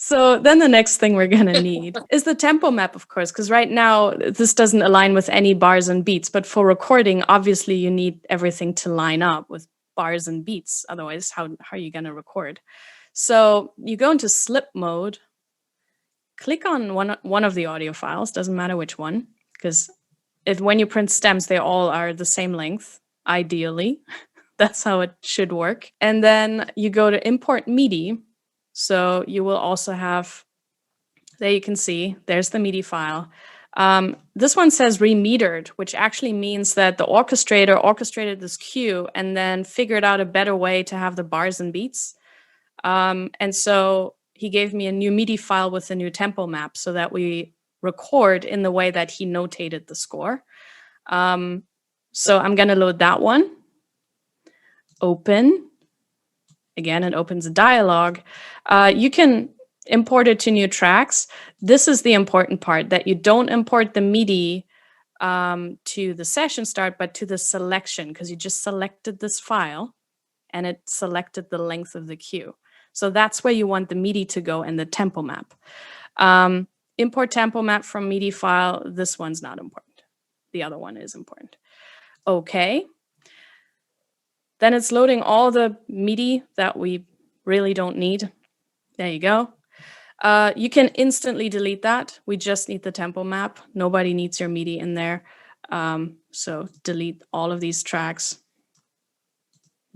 So then the next thing we're going to need is the tempo map, of course, because right now this doesn't align with any bars and beats. But for recording, obviously, you need everything to line up with bars and beats. Otherwise, how are you going to record? So you go into slip mode, click on one of the audio files, doesn't matter which one, because when you print stems, they all are the same length, ideally. That's how it should work. And then you go to import MIDI. So you will also have, there you can see, there's the MIDI file. This one says remetered, which actually means that the orchestrator orchestrated this cue and then figured out a better way to have the bars and beats. And so he gave me a new MIDI file with a new tempo map so that we record in the way that he notated the score. So I'm going to load that one. Open. Again, it opens a dialog. You can import it to new tracks. This is the important part, that you don't import the MIDI to the session start, but to the selection, because you just selected this file and it selected the length of the cue. So that's where you want the MIDI to go in the tempo map. Import tempo map from MIDI file. This one's not important. The other one is important. Okay. Then it's loading all the MIDI that we really don't need. There you go. You can instantly delete that. We just need the tempo map. Nobody needs your MIDI in there. So delete all of these tracks.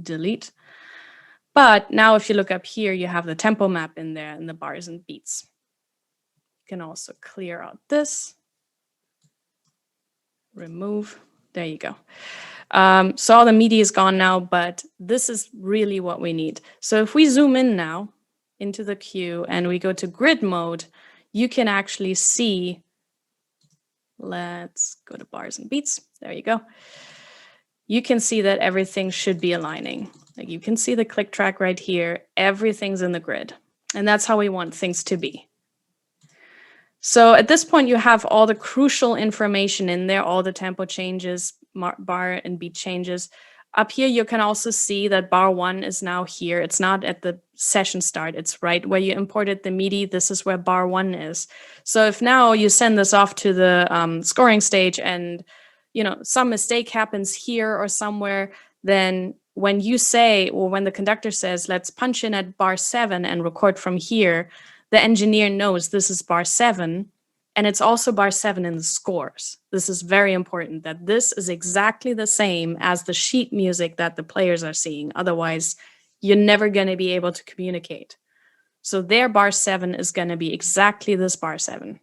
Delete. But now if you look up here, you have the tempo map in there and the bars and beats. You can also clear out this. Remove. There you go. So all the MIDI is gone now, but this is really what we need. So if we zoom in now into the cue and we go to grid mode, you can actually see, let's go to bars and beats. There you go. You can see that everything should be aligning. Like you can see the click track right here. Everything's in the grid. And that's how we want things to be. So at this point, you have all the crucial information in there, all the tempo changes, bar and beat changes. Up here, you can also see that bar 1 is now here. It's not at the session start. It's right where you imported the MIDI. This is where bar 1 is. So if now you send this off to the scoring stage and some mistake happens here or somewhere, then when you say, or when the conductor says, let's punch in at bar 7 and record from here, the engineer knows this is bar 7, and it's also bar 7 in the scores. This is very important, that this is exactly the same as the sheet music that the players are seeing. Otherwise, you're never going to be able to communicate. So their bar 7 is going to be exactly this bar 7.